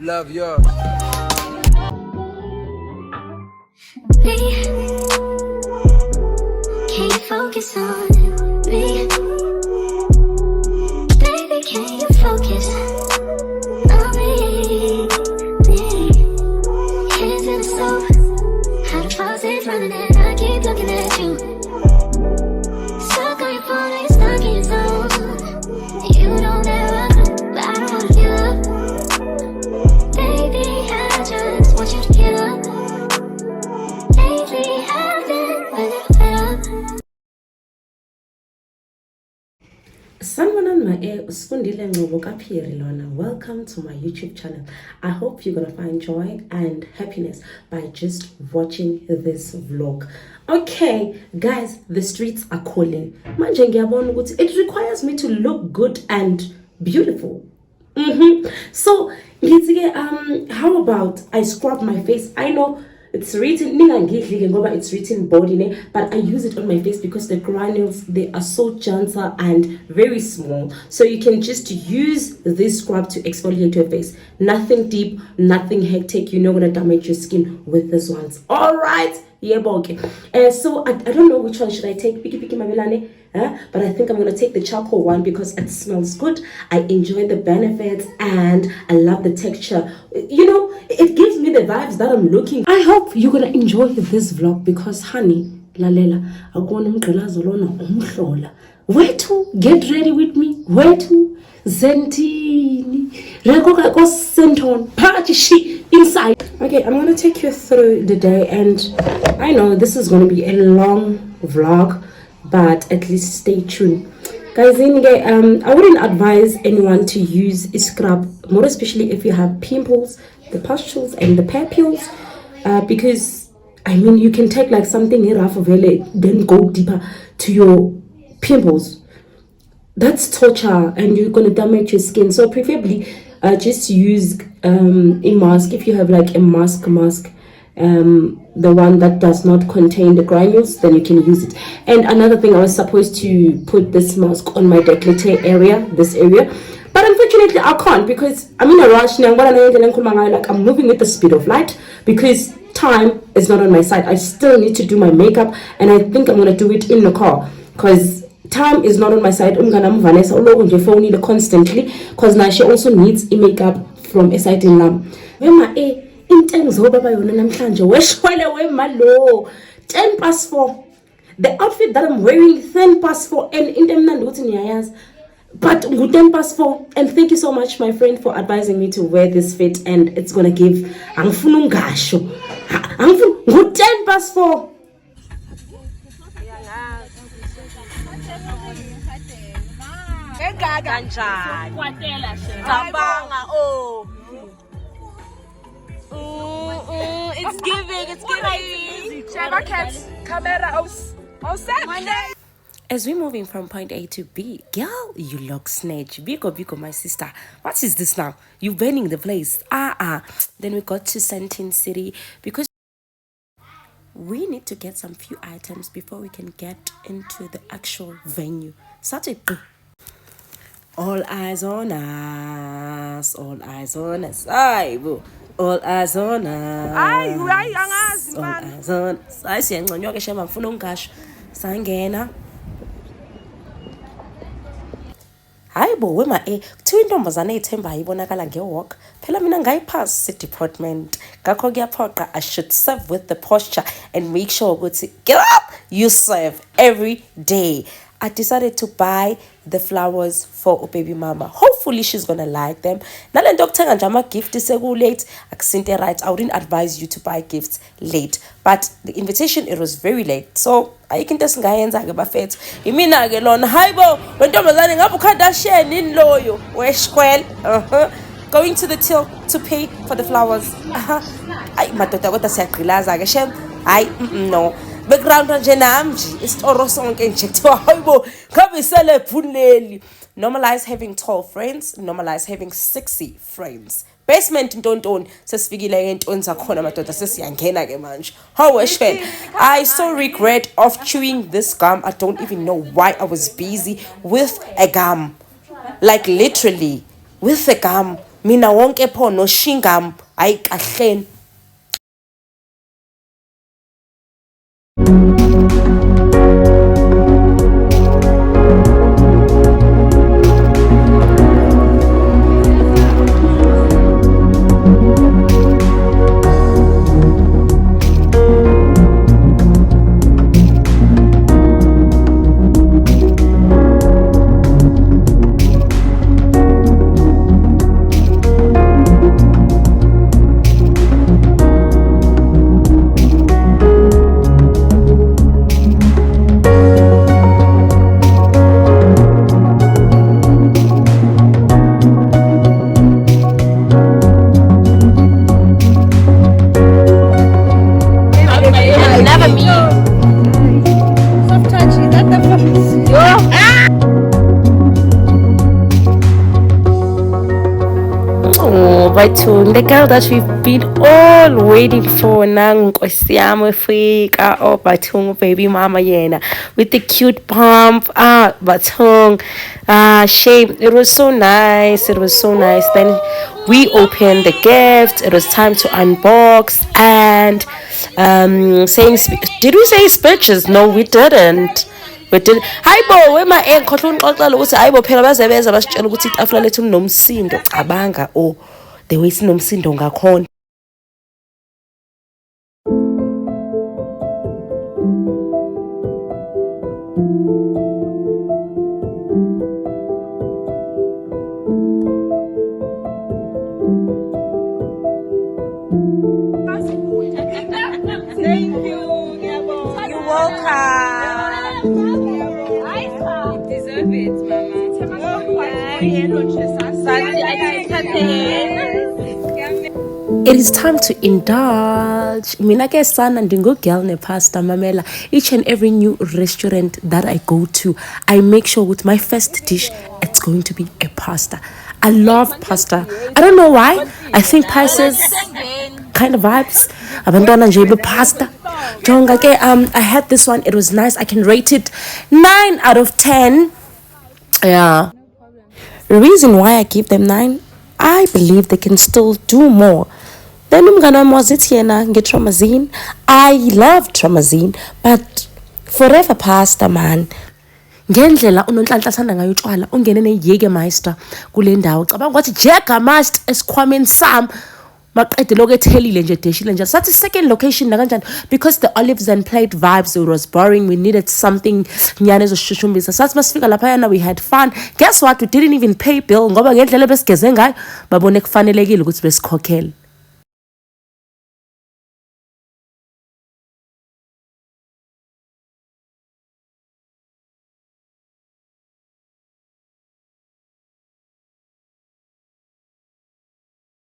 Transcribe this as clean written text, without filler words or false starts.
Love yours. Can you focus on me? Baby, can you focus on me? Hands in the stove, how the faucet's running and I keep looking at you. Stuck on your phone, you're stuck in your zone. You don't ever, but I don't wanna give up. Baby, I just want you to get up. Lately, I've been a little fed up. Sanibonani ma usifundile Ngcobo kaPhiri lona. Welcome to my YouTube channel. I hope you're gonna find joy and happiness by just watching this vlog. Okay, guys, the streets are calling. Manje ngiyabona ukuthi it requires me to look good and beautiful. So, how about I scrub my face? I know it's written it's written body, but I use it on my face because the granules, they are so gentle and very small, so you can just use this scrub to exfoliate your face. Nothing deep, nothing hectic. You're not gonna damage your skin with this ones. All right, yeah, okay. So I don't know which one should I take. Piki Mabilane. But I think I'm gonna take the charcoal one because it smells good. I enjoy the benefits and I love the texture. You know, it gives me the vibes that I'm looking. I hope you're gonna enjoy this vlog because, honey, lalela, where to? Get ready with me. Where to? Zentini. Inside. Okay, I'm gonna take you through the day, and I know this is gonna be a long vlog, but at least stay tuned, guys. I wouldn't advise anyone to use a scrub, more especially if you have pimples, the pustules and the papules, because I mean you can take like something rough of it, then go deeper to your pimples. That's torture and you're gonna damage your skin. So preferably just use a mask. If you have like a mask, the one that does not contain the granules, then you can use it. And another thing, I was supposed to put this mask on my décolleté area, this area, but unfortunately I can't because I'm in a rush now. Like, I'm moving with the speed of light because time is not on my side. I still need to do my makeup, and I think I'm gonna do it in the car because time is not on my side. Vanessa constantly because now she also needs a makeup from a side in lam. Intenzo baba yona namhlanje weshwele wemalo 10:04. The outfit that I'm wearing 10:04 and into emnandi ukuthi niyayazi, but ngu 10:04. And thank you so much, my friend, for advising me to wear this fit, and it's gonna give angifuna ungasho angifuna ngu 10:04. Kanjani cabanga oh it's giving As we're moving from point A to B, girl, you look snatch. Biko, my sister. What is this now? You burning the place. Then we got to Sentin City because we need to get some few items before we can get into the actual venue. Saturday. All eyes on us. All eyes on us. Aye, boo. All eyes on us. Aye, angazi All man. eyes on us. Ayi siyanconywa ke shema ngifuna ungasho. Sangena. Hayi bo wema kuthiwa intombazane ethembayo ibonakala ngewalk. Phela mina ngayipass department. Ngakho kuyaphoqa I should serve with the posture and make sure ukuthi get up, you serve every day. I decided to buy the flowers for baby mama. Hopefully she's gonna like them. Nalento kuthenga nje ama gift sekulate akusinte right. I wouldn't advise you to buy gifts late, but the invitation, it was very late. So ayikho into esingayenza ke bafethu. Imina ke lona hayibo wentombazane ngabe uKardashian in loyo weshkwel. Going to the till to pay for the flowers. Ay madoda kodwa siyagqilaza ke shem. Hayi no. Background nje namji isitoro sonke nje kuthiwa hayibo ngabe sele phuneli. Normalize having tall friends, normalize having sexy friends. Basement ntontoni sesifikile entoni zakhona madoda sesiyangena ke manje. How weshwe. I so regret of chewing this gum. I don't even know why I was busy with a gum. Like literally with a gum. mina wonke pho noshingam hayi kahleni. Bathong, the girl that we've been all waiting for nang nkosiyami fika Bathong baby mama yena with the cute pump Bathong shame, it was so nice, then we opened the gift, it was time to unbox and saying did we say speeches? No, we didn't. Hayi bo wema khohla unixoxela ukuthi hayi bo phela baze beza basitshela ukuthi itafula lethu linomsindo cabanga the way sinomsindo ngakhona. Thank you. You're welcome. You deserve it, Mama. It is time to indulge. Mina ke sana ndingo girl ne pasta mamela. Each and every new restaurant that I go to, I make sure with my first dish it's going to be a pasta. I love pasta. I don't know why. I think Pisces kind of vibes. Abantwana nje pasta. Jonga ke I had this one. It was nice. I can rate it 9 out of 10. Yeah. The reason why I give them 9, I believe they can still do more. Then was it here get Tramazine. I love Tramazine, but forever pasta man. Ngendlela unonhlanhla sanda ngayo utshwala ungene neYegermeister kule ndawo cabanga ukuthi Jägermeister esikhwameni sam maqede lokho ethelile nje deshile nje sathi second location la kanjani because the olives and plate vibes, it was boring, we needed something nyane ezoshushumbisa sathi masifika lapha yana we had fun. Guess what, we didn't even pay bill ngoba ngendlela besigeze ngayo babone kufanelekile ukuthi besikhokhele.